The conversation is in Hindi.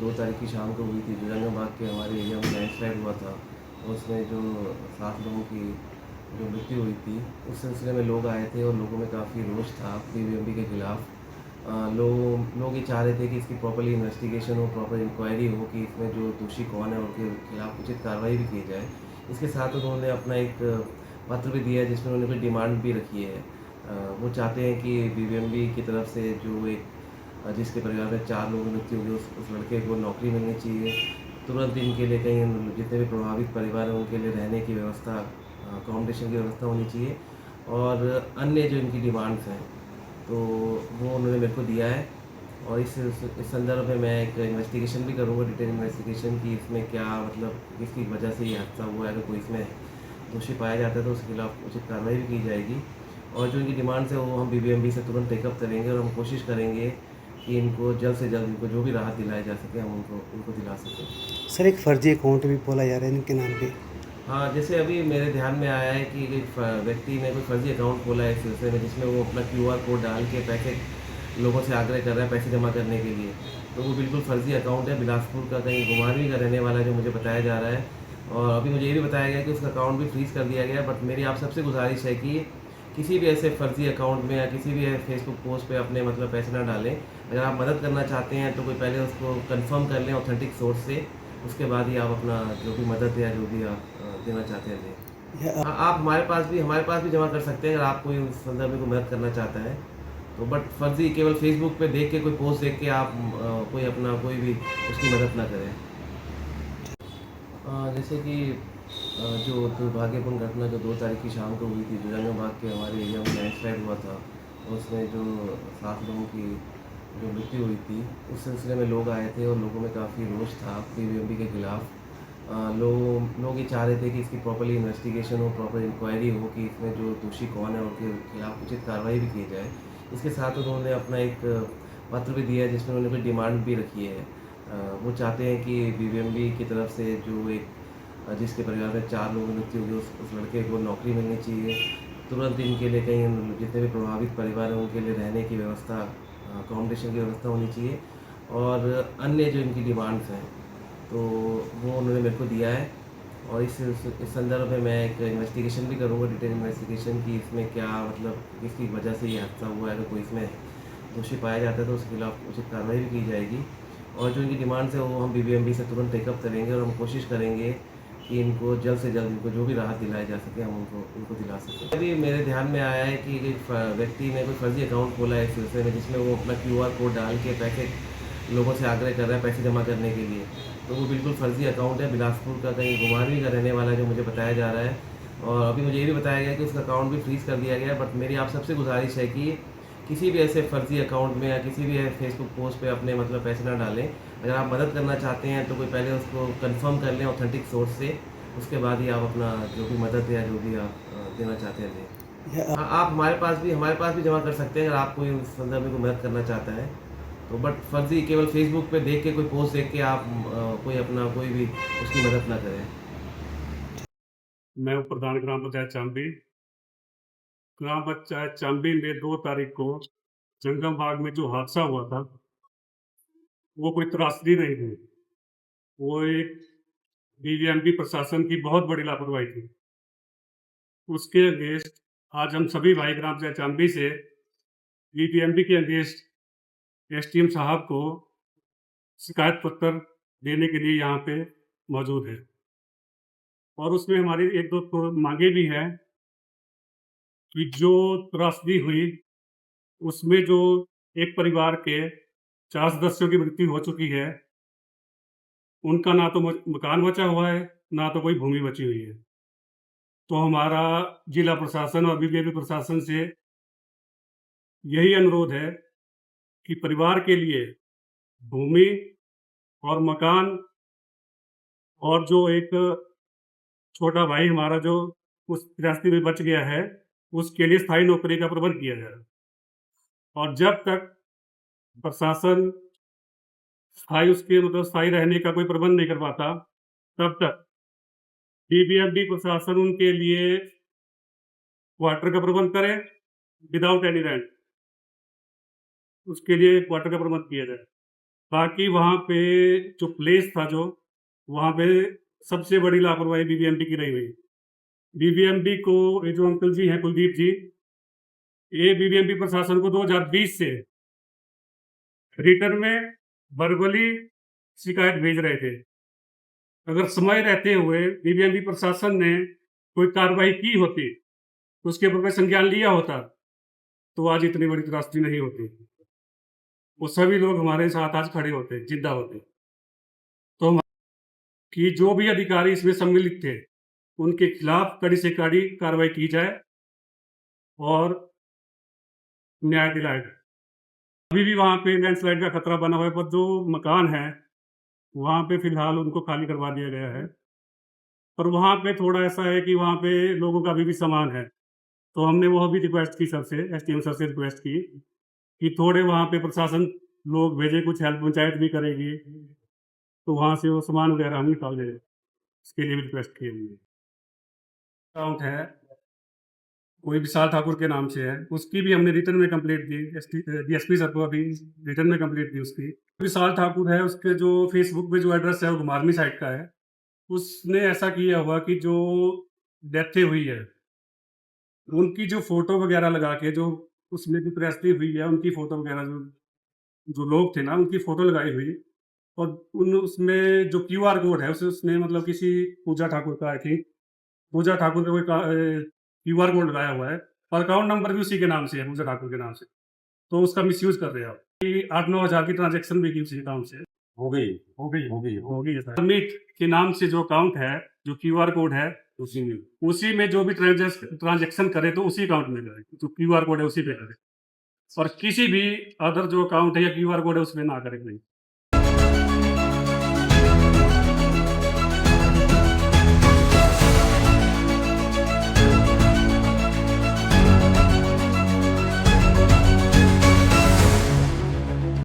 2 तारीख की शाम को हुई थी, जोरांगबाग के हमारे एरिया में लैंडस्लाइड हुआ था। उसमें जो 7 लोगों की जो मृत्यु हुई थी, उस सिलसिले में लोग आए थे और लोगों में काफ़ी रोष था बीबीएमबी के खिलाफ। लोग ये चाह रहे थे कि इसकी प्रॉपर्ली इन्वेस्टिगेशन हो, प्रॉपर इंक्वायरी हो कि इसमें जो दोषी कौन है, उनके खिलाफ उचित कार्रवाई भी की जाए। इसके साथ उन्होंने अपना एक पत्र भी दिया है जिसमें उन्होंने कोई डिमांड भी रखी है। वो चाहते हैं कि बीबीएमबी की तरफ से जो एक जिसके परिवार में 4 लोगों की मृत्यु हुई, उस लड़के को नौकरी मिलनी चाहिए। तुरंत इनके लिए कहीं जितने भी प्रभावित परिवार हैं उनके लिए रहने की व्यवस्था, अकोमोडेशन की व्यवस्था होनी चाहिए और अन्य जो इनकी डिमांड्स हैं, तो वो उन्होंने मेरे को दिया है। और इस संदर्भ में मैं एक इन्वेस्टिगेशन भी करूँगा, डिटेल इन्वेस्टिगेशन कि इसमें क्या मतलब किसकी वजह से ये हादसा हुआ है। अगर कोई इसमें दोषी पाया जाता है तो उसके खिलाफ उचित कार्रवाई भी की जाएगी। और जो इनकी डिमांड्स है वो हम बीबीएमबी से तुरंत टेकअप करेंगे और हम कोशिश करेंगे कि इनको जल्द से जल्द इनको जो भी राहत दिलाई जा सके हम उनको दिला सकें। सर, एक फर्जी अकाउंट भी खोला जा रहा है इनके नाम पे। हाँ, जैसे अभी मेरे ध्यान में आया है कि एक व्यक्ति ने कोई फर्जी अकाउंट खोला है इस सिलसिले में, जिसमें वो अपना क्यूआर कोड डाल के पैसे लोगों से आग्रह कर रहा है पैसे जमा करने के लिए। तो वो बिल्कुल फर्जी अकाउंट है, बिलासपुर का कहीं घुमारवीं का रहने वाला है जो मुझे बताया जा रहा है। और अभी मुझे ये भी बताया गया कि उसका अकाउंट भी फ्रीज़ कर दिया गया है। बट मेरी आप सबसे गुज़ारिश है कि किसी भी ऐसे फर्जी अकाउंट में या किसी भी फेसबुक पोस्ट पे अपने मतलब पैसे ना डालें। अगर आप मदद करना चाहते हैं तो कोई पहले उसको कंफर्म कर लें ऑथेंटिक सोर्स से, उसके बाद ही आप अपना जो भी मदद या जो भी आप देना चाहते हैं दें। यह हाँ, आप हमारे पास भी जमा कर सकते हैं अगर आप कोई उस संदर्भ में कोई मदद करना चाहता है। तो बट फर्जी केवल फेसबुक पे देख के कोई पोस्ट देख के आप कोई भी उसकी मदद ना करें। जैसे कि जो दुर्भाग्यपूर्ण घटना जो 2 तारीख की शाम को हुई थी, जोरांगबाग के हमारे एरिया में लैंडस्लाइड हुआ था। उसमें जो 7 लोगों की जो मृत्यु हुई थी, उस सिलसिले में लोग आए थे और लोगों में काफ़ी रोष था बीबीएमबी के खिलाफ। लोग ये चाह रहे थे कि इसकी प्रॉपर्ली इन्वेस्टिगेशन हो, प्रॉपर इंक्वायरी हो कि इसमें जो दोषी कौन है, उनके खिलाफ उचित कार्रवाई भी की जाए। इसके साथ उन्होंने अपना एक पत्र भी दिया है जिसमें उन्होंने कोई डिमांड भी रखी है। वो चाहते हैं कि बीबीएमबी की तरफ से जो एक जिसके परिवार में 4 लोगों की मृत्यु हुई, उस लड़के को नौकरी मिलनी चाहिए। तुरंत इनके लिए कहीं जितने भी प्रभावित परिवार हैं उनके लिए रहने की व्यवस्था, अकोमोडेशन की व्यवस्था होनी चाहिए और अन्य जो इनकी डिमांड्स हैं, तो वो उन्होंने मेरे को दिया है। और इस संदर्भ में मैं एक इन्वेस्टिगेशन भी करूँगा, डिटेल इन्वेस्टिगेशन कि इसमें क्या मतलब किसकी वजह से ये हादसा हुआ है। अगर कोई इसमें दोषी पाया जाता है तो उसके खिलाफ उचित कार्रवाई भी की जाएगी। और जो इनकी डिमांड्स है वो हम बीबीएमबी से तुरंत टेकअप करेंगे और हम कोशिश करेंगे कि इनको जल्द से जल्द इनको जो भी राहत दिलाई जा सके हम उनको दिला सकें। अभी मेरे ध्यान में आया है कि एक व्यक्ति ने कोई फर्जी अकाउंट खोला है इस सिलसिले में, जिसमें वो अपना क्यूआर कोड डाल के पैसे लोगों से आग्रह कर रहा है पैसे जमा करने के लिए। तो वो बिल्कुल फर्जी अकाउंट है, बिलासपुर का कहीं घुमारवीं का रहने वाला है जो मुझे बताया जा रहा है। और अभी मुझे ये भी बताया गया कि उसका अकाउंट भी फ्रीज़ कर दिया गया है। बट मेरी आप सबसे गुज़ारिश है कि किसी भी ऐसे फर्जी अकाउंट में या किसी भी फेसबुक पोस्ट पे अपने मतलब पैसे ना डालें। अगर आप मदद करना चाहते हैं तो कोई पहले उसको कंफर्म कर लें ऑथेंटिक सोर्स से, उसके बाद ही आप अपना जो भी मदद या जो भी आप देना चाहते हैं दें। यह हाँ, आप हमारे पास भी जमा कर सकते हैं अगर आप कोई उस संदर्भ में कोई मदद करना चाहता है। तो बट फर्जी केवल फेसबुक पे देख के कोई पोस्ट देख के आप कोई भी उसकी मदद ना करें। मैं प्रधान ग्राम पंचायत चांदी। ग्राम पंचायत चांदी में 2 तारीख को जंगम बाग में जो हादसा हुआ था, वो कोई त्रासदी नहीं थी। वो एक बीबीएमपी प्रशासन की बहुत बड़ी लापरवाही थी। उसके अगेंस्ट आज हम सभी भाई ग्राम पंचायत चांदी से बीबीएमपी के अगेंस्ट एसडीएम साहब को शिकायत पत्र देने के लिए यहाँ पे मौजूद है। और उसमें हमारी 1-2 तो मांगे भी हैं कि जो त्रासदी हुई, उसमें जो एक परिवार के 4 सदस्यों की मृत्यु हो चुकी है, उनका ना तो मकान बचा हुआ है, ना तो कोई भूमि बची हुई है। तो हमारा जिला प्रशासन और बीजेपी प्रशासन से यही अनुरोध है कि परिवार के लिए भूमि और मकान और जो एक छोटा भाई हमारा जो उस त्रासदी में बच गया है, उसके लिए स्थायी नौकरी का प्रबंध किया जाए। और जब तक प्रशासन स्थायी रहने का कोई प्रबंध नहीं कर पाता, तब तक बीबीएमबी प्रशासन उनके लिए क्वार्टर का प्रबंध करे विदाउट एनी रेंट। उसके लिए क्वार्टर का प्रबंध किया जाए। बाकी वहाँ पे जो प्लेस था जो, वहाँ पे सबसे बड़ी लापरवाही बीबीएमपी की रही हुई। बीबीएमपी को ये जो अंकल जी हैं कुलदीप जी, ये बीबीएमपी प्रशासन को 2020 से रिटर्न में वर्बली शिकायत भेज रहे थे। अगर समय रहते हुए बीबीएमपी प्रशासन ने कोई कार्रवाई की होती, उसके ऊपर कोई संज्ञान लिया होता, तो आज इतनी बड़ी त्रासदी नहीं होती। वो सभी लोग हमारे साथ आज खड़े होते, जिंदा होते। तो हम कि जो भी अधिकारी इसमें सम्मिलित थे, उनके खिलाफ कड़ी से कड़ी कार्रवाई की जाए और न्याय दिलाया जाए। अभी भी वहाँ पे लैंडस्लाइड का खतरा बना हुआ है, पर जो मकान है, वहाँ पे फिलहाल उनको खाली करवा दिया गया है। पर वहाँ पे थोड़ा ऐसा है कि वहाँ पे लोगों का अभी भी सामान है। तो हमने वो भी रिक्वेस्ट की सर से, एसडीएम सर से रिक्वेस्ट की कि थोड़े वहाँ पे प्रशासन लोग भेजें, कुछ हेल्प पंचायत भी करेगी, तो वहाँ से वो सामान वगैरह हम निकाल दें। इसके लिए भी रिक्वेस्ट की हमने। अकाउंट है, कोई विशाल ठाकुर के नाम से है, उसकी भी हमने रिटर्न में कंप्लेंट दी, डीएसपी सर को अभी रिटर्न में कंप्लेंट दी उसकी। विशाल ठाकुर है, उसके जो फेसबुक पे जो एड्रेस है वो घुमारनी साइड का है। उसने ऐसा किया हुआ कि जो डेथ हुई है, उनकी जो फ़ोटो वगैरह लगा के जो उसमें जो त्रैस्ती हुई है, उनकी फ़ोटो वगैरह जो जो लोग थे ना, उनकी फ़ोटो लगाई हुई और उन उसमें जो क्यूआर कोड है, उसे उसने मतलब किसी पूजा ठाकुर का आई थिंक, पूजा ठाकुर का कोई क्यूआर कोड लगाया हुआ है और अकाउंट नंबर भी उसी के नाम से है, पूजा ठाकुर के नाम से। तो उसका मिसयूज़ कर रहे हैं आप। कि 8-9 हज़ार की ट्रांज़ैक्शन भी की उसी अकाउंट से। हो गई है सर। अमित के नाम से जो अकाउंट है, जो क्यूआर कोड है, उसी में जो भी ट्रांज़ैक्शन करे तो उसी अकाउंट में करे, जो क्यूआर कोड है उसी पे करे। और किसी भी अदर जो अकाउंट है या क्यूआर कोड है उसमें ना करे कोई।